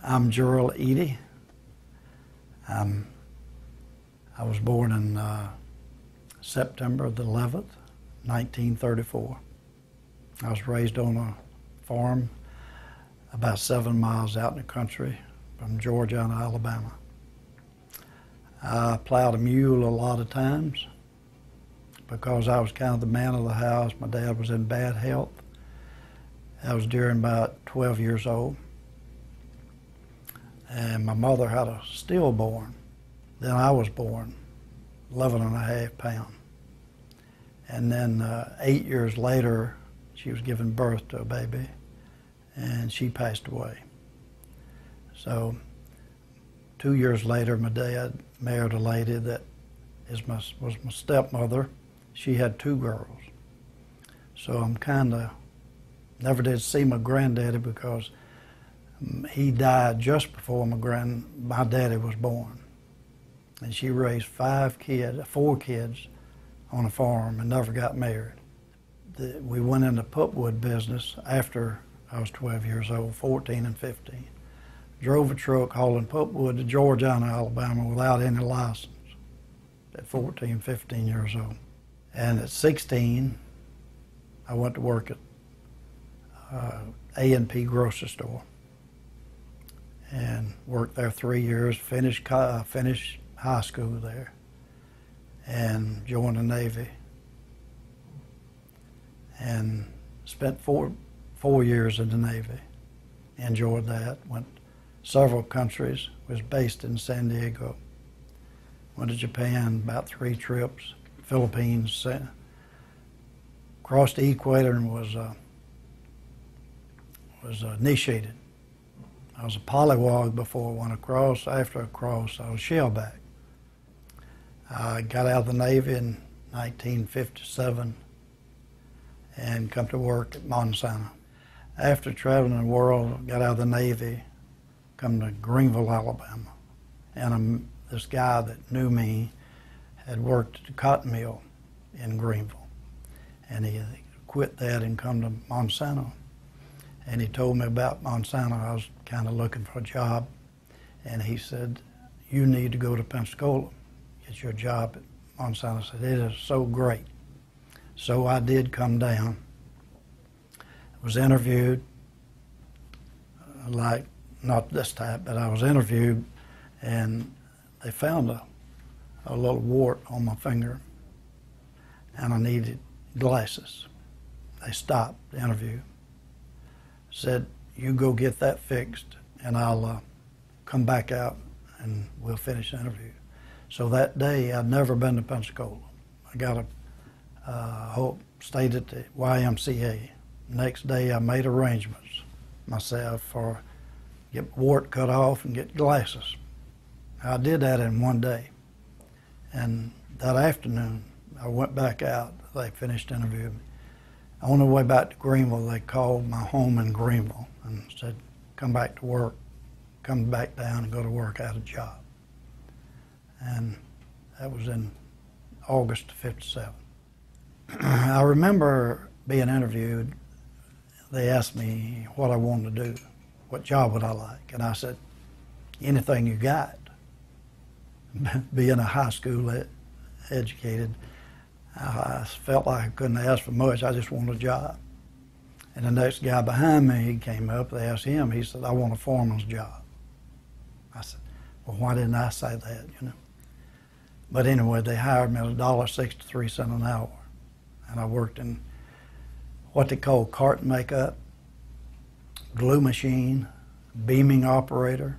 I'm Gerald Eady. I was born in September the 11th, 1934. I was raised on a farm about 7 miles out in the country from Georgia and Alabama. I plowed a mule a lot of times because I was kind of the man of the house. My dad was in bad health. I was during about 12 years old. And my mother had a stillborn. Then I was born, 11.5 pounds. And then 8 years later, she was giving birth to a baby, and she passed away. So 2 years later, my dad married a lady that was my stepmother. She had 2 girls. So I'm never did see my granddaddy because he died just before my daddy was born. And she raised 4 kids on a farm and never got married. We went into pulpwood business after I was 12 years old, 14 and 15. Drove a truck hauling pulpwood to Georgia and Alabama without any license at 14, 15 years old. And at 16, I went to work at A&P grocery store and worked there 3 years, finished high school there, and joined the Navy. And spent four years in the Navy. Enjoyed that. Went several countries. Was based in San Diego. Went to Japan about 3 trips. Philippines. Crossed the equator and was initiated. I was a polywog before I went across. After I crossed, I was shellback. I got out of the Navy in 1957 and come to work at Monsanto. After traveling the world, got out of the Navy, come to Greenville, Alabama. And this guy that knew me had worked at the cotton mill in Greenville. And he quit that and come to Monsanto. And he told me about Monsanto. I was kind of looking for a job. And he said, you need to go to Pensacola, get your job at Monsanto. I said, it is so great. So I did come down. Was interviewed, not this type, but I was interviewed, and they found a little wart on my finger, and I needed glasses. They stopped the interview. Said, you go get that fixed, and I'll come back out, and we'll finish the interview. So that day, I'd never been to Pensacola. I got stayed at the YMCA. Next day, I made arrangements myself for get wart cut off and get glasses. I did that in one day. And that afternoon, I went back out. They finished interviewing me. On the way back to Greenville, they called my home in Greenville and said, come back to work, come back down and go to work, I had a job. And that was in August of '57. I remember being interviewed. They asked me what I wanted to do, what job would I like, and I said, anything you got. Being a high school educated, I felt like I couldn't ask for much. I just wanted a job. And the next guy behind me, he came up, they asked him, he said, I want a foreman's job. I said, well, why didn't I say that, you know? But anyway, they hired me at $1.63 an hour. And I worked in what they call cart makeup, glue machine, beaming operator,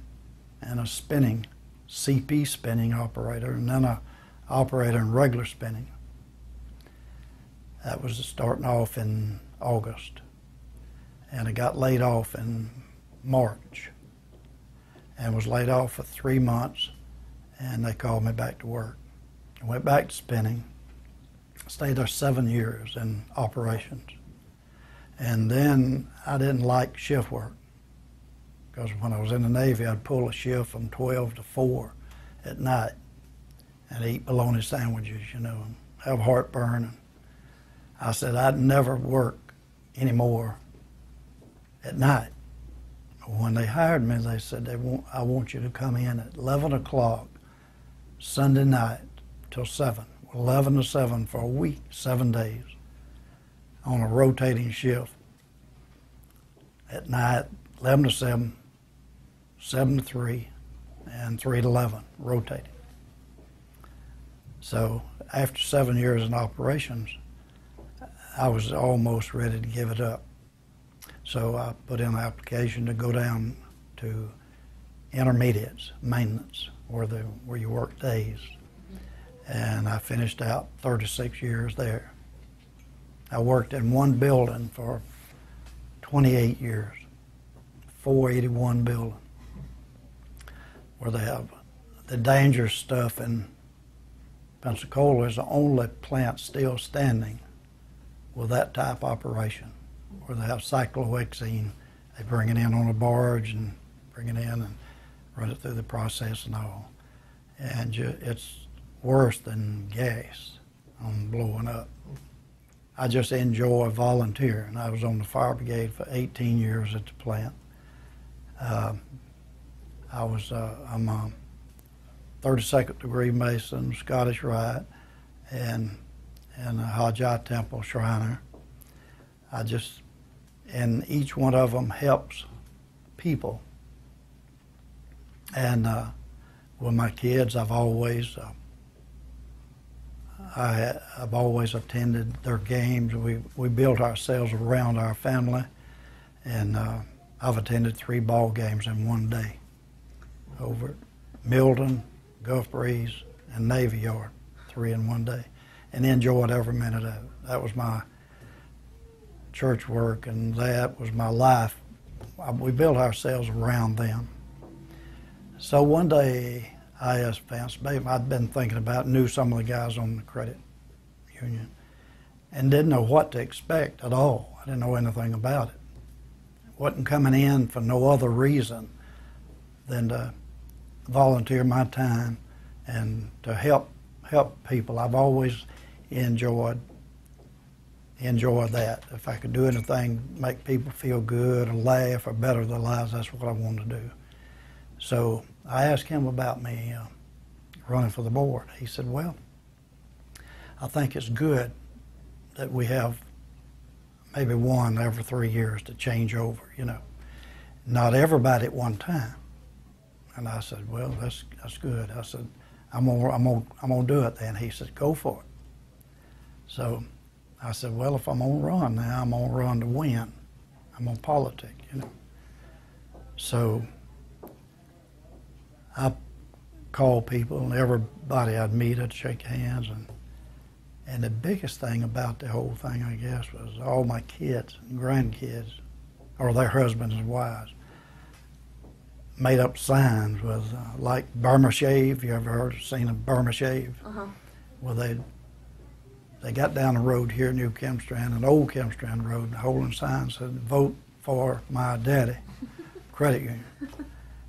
and a CP spinning operator, and then a operator in regular spinning. That was starting off in August. And I got laid off in March and was laid off for 3 months, and they called me back to work. I went back to spinning, stayed there 7 years in operations. And then I didn't like shift work because when I was in the Navy, I'd pull a shift from 12 to 4 at night and eat bologna sandwiches, you know, and have heartburn. And I said I'd never work anymore at night. When they hired me, they said, I want you to come in at 11 o'clock Sunday night till 7. 11 to 7 for a week, 7 days, on a rotating shift. At night, 11 to 7, 7 to 3, and 3 to 11, rotating. So after 7 years in operations, I was almost ready to give it up. So I put in an application to go down to intermediates, maintenance, where you work days. And I finished out 36 years there. I worked in one building for 28 years, 481 building, where they have the dangerous stuff in Pensacola is the only plant still standing with that type of operation, where they have cyclohexene. They bring it in on a barge and bring it in and run it through the process and all. And it's worse than gas on blowing up. I just enjoy volunteering. I was on the fire brigade for 18 years at the plant. I'm a 32nd degree Mason, Scottish Rite, and a Hajj Temple Shriner. And each one of them helps people. And with my kids, I've always attended their games. We built ourselves around our family, and I've attended 3 ball games in one day over at Milton, Gulf Breeze, and Navy Yard, 3 in one day, and enjoyed every minute of it. That was my church work, and that was my life. We built ourselves around them. So one day I asked Vance, babe, I'd been thinking about, knew some of the guys on the credit union, and didn't know what to expect at all. I didn't know anything about it. Wasn't coming in for no other reason than to volunteer my time and to help people. I've always enjoyed that. If I could do anything, make people feel good or laugh or better their lives, that's what I wanted to do. So I asked him about me running for the board. He said, well, I think it's good that we have maybe one every 3 years to change over, you know. Not everybody at one time. And I said, well, that's good. I said, I'm gonna do it then. He said, go for it. So I said, well, if I'm gonna run now, I'm gonna run to win. I'm gonna politic, you know. So I called people, and everybody I'd meet, I'd shake hands, and the biggest thing about the whole thing, I guess, was all my kids and grandkids, or their husbands and wives, made up signs with, like Burma Shave. You ever seen a Burma Shave? Uh-huh. Well, they got down the road here, New Chemstrand, and Old Chemstrand Road, holding signs that said, vote for my daddy, credit union.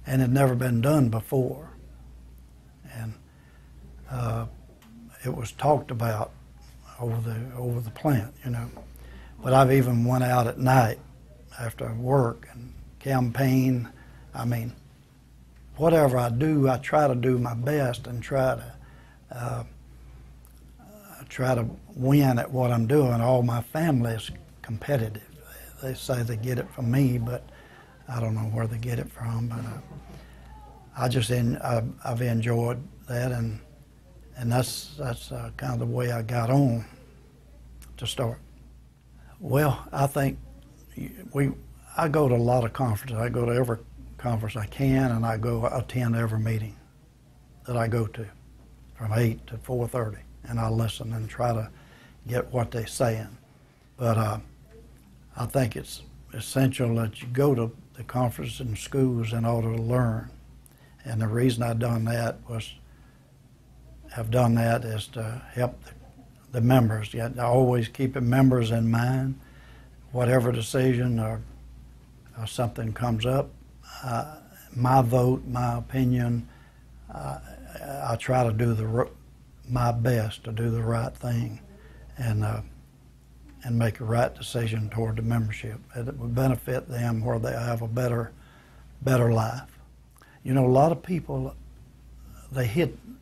And it had never been done before. And it was talked about over the plant, you know. But I've even went out at night after work and campaign. I mean, whatever I do, I try to do my best and try to win at what I'm doing. All my family is competitive. They say they get it from me, but I don't know where they get it from. But I've enjoyed that, and that's kind of the way I got on to start. Well, I think I go to a lot of conferences. I go to every conference I can, and I go attend every meeting that I go to from 8 to 4:30, and I listen and try to get what they're saying. But I think it's essential that you go to the conferences and schools in order to learn. And the reason I've done that is to help the members. I always keep the members in mind. Whatever decision or something comes up, my vote, my opinion, I try to do my best to do the right thing and make a right decision toward the membership. It would benefit them where they have a better better life. You know, a lot of people,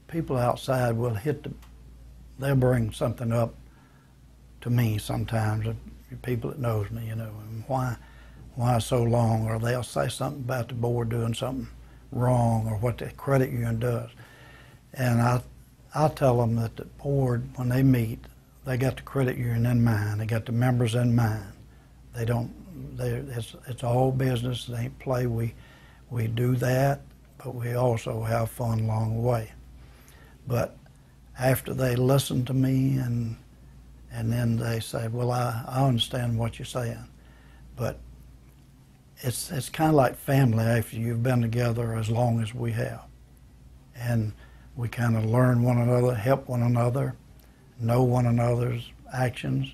people outside will they'll bring something up to me sometimes, people that knows me, you know, and why so long, or they'll say something about the board doing something wrong or what the credit union does. And I tell them that the board, when they meet, they got the credit union in mind, they got the members in mind. It's all business, it ain't play. We do that, but we also have fun along the way. But after they listen to me and then they say, well, I understand what you're saying, but it's kind of like family after you've been together as long as we have. And we kind of learn one another, help one another, know one another's actions.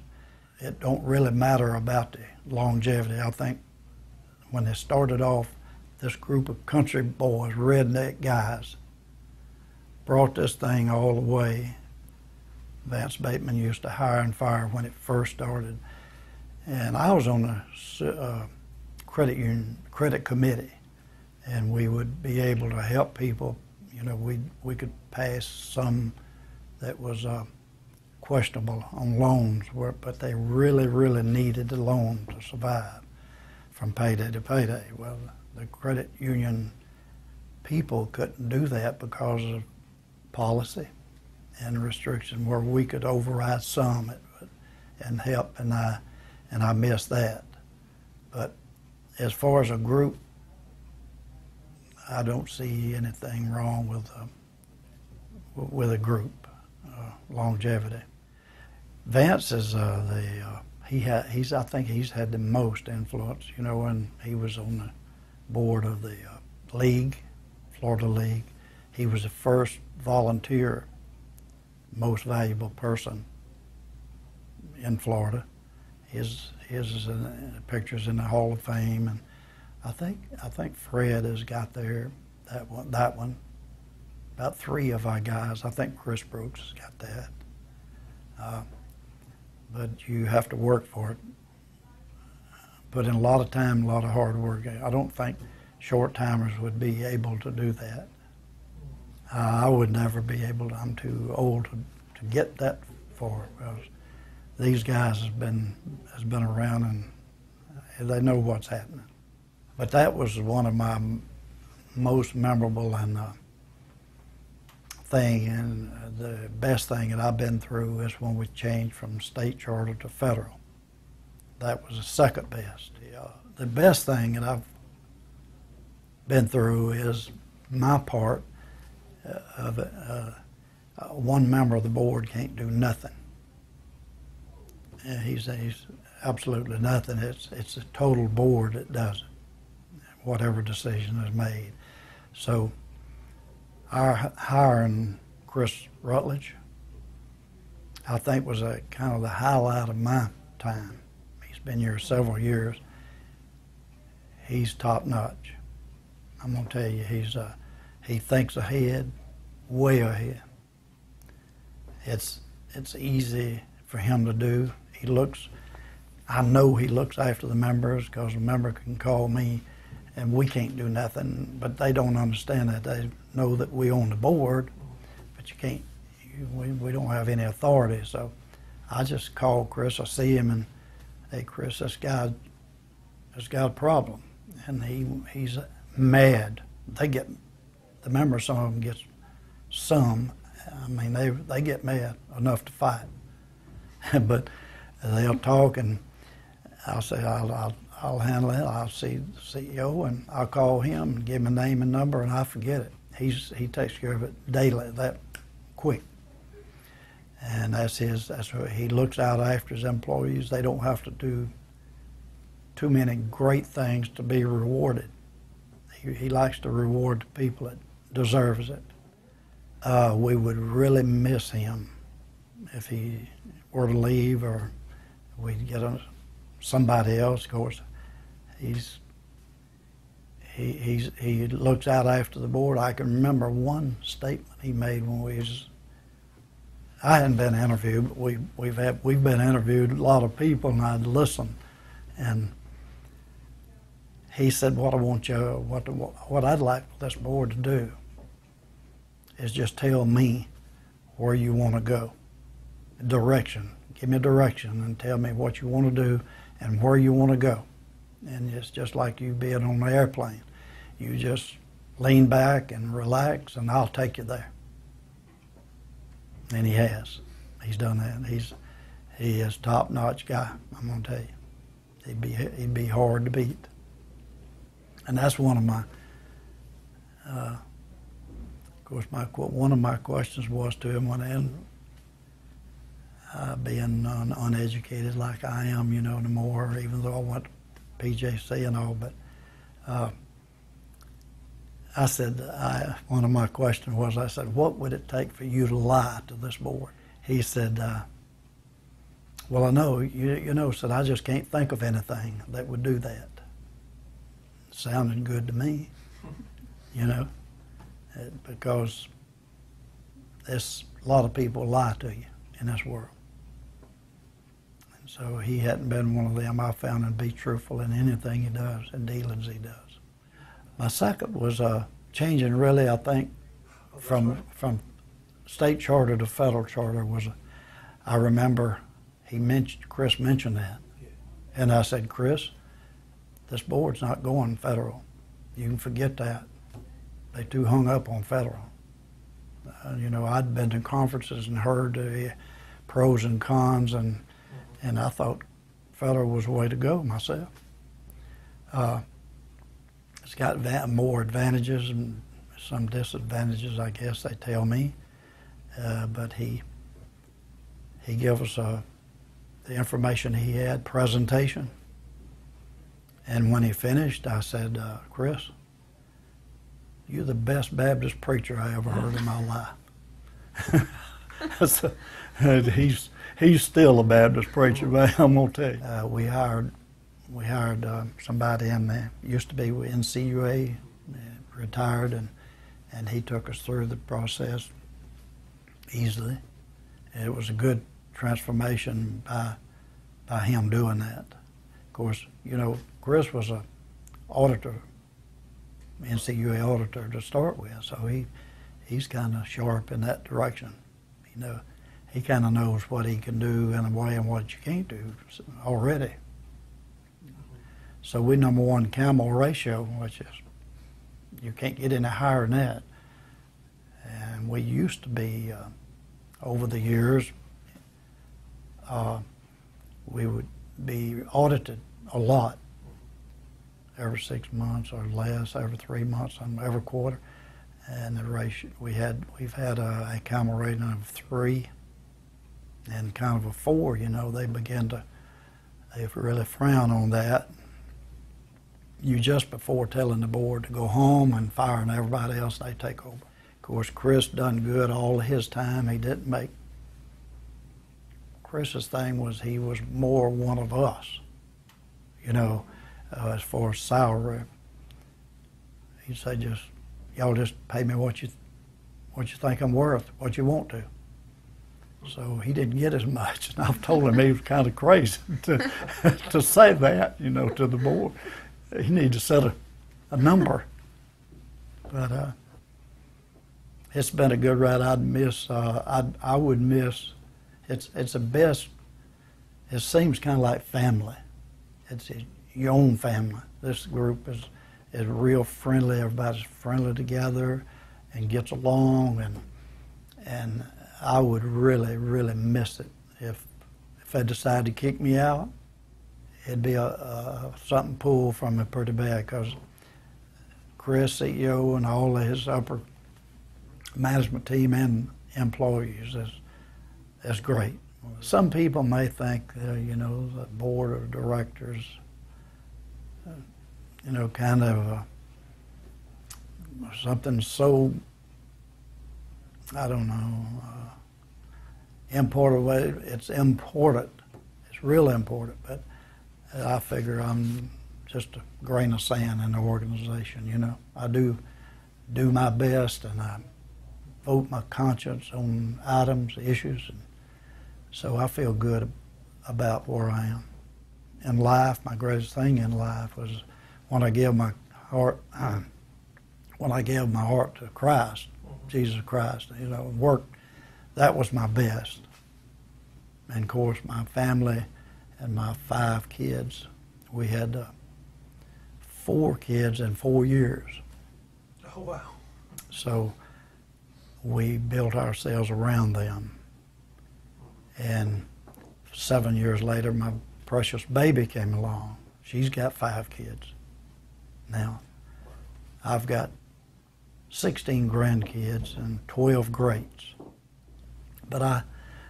It don't really matter about the longevity. I think when they started off, this group of country boys, redneck guys, brought this thing all the way. Vance Bateman used to hire and fire when it first started. And I was on the credit union, credit committee, and we would be able to help people. You know, we could pass some that was questionable on loans, but they really, really needed the loan to survive from payday to payday. Well, the credit union people couldn't do that because of policy and restriction where we could override some and help, and I missed that. But as far as a group, I don't see anything wrong with a group longevity. Vance is I think he's had the most influence. You know, when he was on the board of the league, Florida League, he was the first volunteer most valuable person in Florida. His is in the pictures in the Hall of Fame, and I think Fred has got there, that one. About 3 of our guys. I think Chris Brooks has got that. But you have to work for it. Put in a lot of time, a lot of hard work. I don't think short-timers would be able to do that. I would never be able to. I'm too old to get that far, because these guys has been around and they know what's happening. But that was one of my most memorable and thing, and the best thing that I've been through is when we changed from state charter to federal. That was the second best. The best thing that I've been through is my part of it. One member of the board can't do nothing. And he's absolutely nothing. It's a total board that does it, whatever decision is made. So our hiring Chris Rutledge, I think, was a kind of the highlight of my time. He's been here several years. He's top notch. I'm gonna tell you, he thinks ahead, way ahead. It's easy for him to do. I know he looks after the members, because the member can call me and we can't do nothing, but they don't understand that. They know that we own the board, but you can't, we don't have any authority. So I just call Chris, I see him, and, hey Chris, this guy's got a problem. And he's mad. The members, some of them get they get mad enough to fight. But they'll talk, and I'll say, I'll handle it. I'll see the CEO, and I'll call him and give him a name and number, and I forget it. He takes care of it daily, that quick. And that's what he looks out after his employees. They don't have to do too many great things to be rewarded. He likes to reward the people that deserves it. We would really miss him if he were to leave, or we'd get somebody else. Of course, he looks out after the board. I can remember one statement he made when I hadn't been interviewed, but we've been interviewed, a lot of people, and I'd listen. And he said, what I'd like this board to do is just tell me where you want to go. Direction. Give me direction and tell me what you want to do and where you want to go. And it's just like you being on an airplane. You just lean back and relax, and I'll take you there. And he has. He's done that. He is top-notch guy, I'm going to tell you. He'd be hard to beat. And that's one of my, of course, one of my questions was to him being uneducated like I am, you know, no more, even though I went to PJC and all, but I said, one of my questions was, I said, what would it take for you to lie to this board? He said, well, I know, you know, said, I just can't think of anything that would do that. It sounded good to me, you know, because there's a lot of people lie to you in this world. And so he hadn't been one of them. I found him to be truthful in anything he does, in dealings he does. My second was changing, really, I think, from state charter to federal charter was, I remember Chris mentioned that. And I said, Chris, this board's not going federal. You can forget that. They too hung up on federal. You know, I'd been to conferences and heard the pros and cons, and I thought federal was the way to go myself. It's got more advantages and some disadvantages, I guess they tell me. But he gave us the information he had, presentation. And when he finished, I said, Chris, you're the best Baptist preacher I ever heard in my life. He's still a Baptist preacher, but I'm gonna tell you. We hired somebody in there, used to be with NCUA, retired, and he took us through the process easily. It was a good transformation by him doing that. Of course, you know, Chris was an auditor, NCUA auditor to start with, so he's kind of sharp in that direction. You know, he kind of knows what he can do in a way and what you can't do already. So we number one camel ratio, which is you can't get any higher than that. And we used to be, over the years, we would be audited a lot, every 6 months or less, every 3 months, every quarter. And the ratio we've had a camel rating of 3 and kind of a 4. You know, they really frown on that. You just before telling the board to go home and firing everybody else, they take over. Of course, Chris done good all of his time. He didn't make. Chris's thing was he was more one of us, you know, as far as salary. He'd say, y'all just pay me what you think I'm worth, what you want to. So he didn't get as much, and I've told him he was kind of crazy to say that, you know, to the board. He needed to set a number. But it's been a good ride. I would miss. It's the best. It seems kind of like family. It's your own family. This group is real friendly. Everybody's friendly together and gets along, and I would really, really miss it if they decided to kick me out. It'd be something pulled from me pretty bad, because Chris, CEO, and all of his upper management team and employees is great. Some people may think, you know, the board of directors, you know, kind of something so, I don't know, important. It's important. It's real important, but I figure I'm just a grain of sand in the organization, you know. I do my best, and I vote my conscience on items, issues, and so I feel good about where I am. In life, my greatest thing in life when I gave my heart, to Christ, Jesus Christ, worked. That was my best. And of course, my family and my 5 kids, we had 4 kids in 4 years. Oh, wow. So we built ourselves around them. And 7 years later, my precious baby came along. She's got 5 kids. Now, I've got 16 grandkids and 12 greats. But I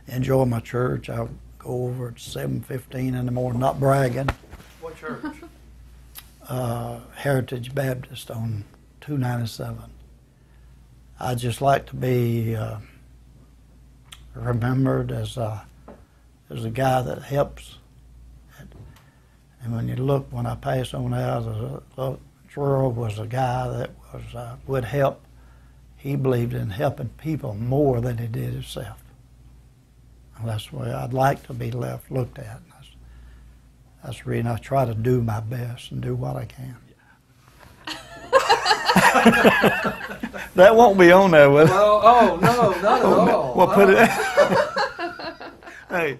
enjoy my church. I go over at 7:15 in the morning, not bragging. What church? Heritage Baptist on 297. I just like to be remembered as a guy that helps. And when I pass on out, Gerald was a guy that would help. He believed in helping people more than he did himself. And that's the way I'd like to be looked at. That's the reason I try to do my best and do what I can. That won't be on there, will it? Well, oh, no, not at all. We'll put it. Hey.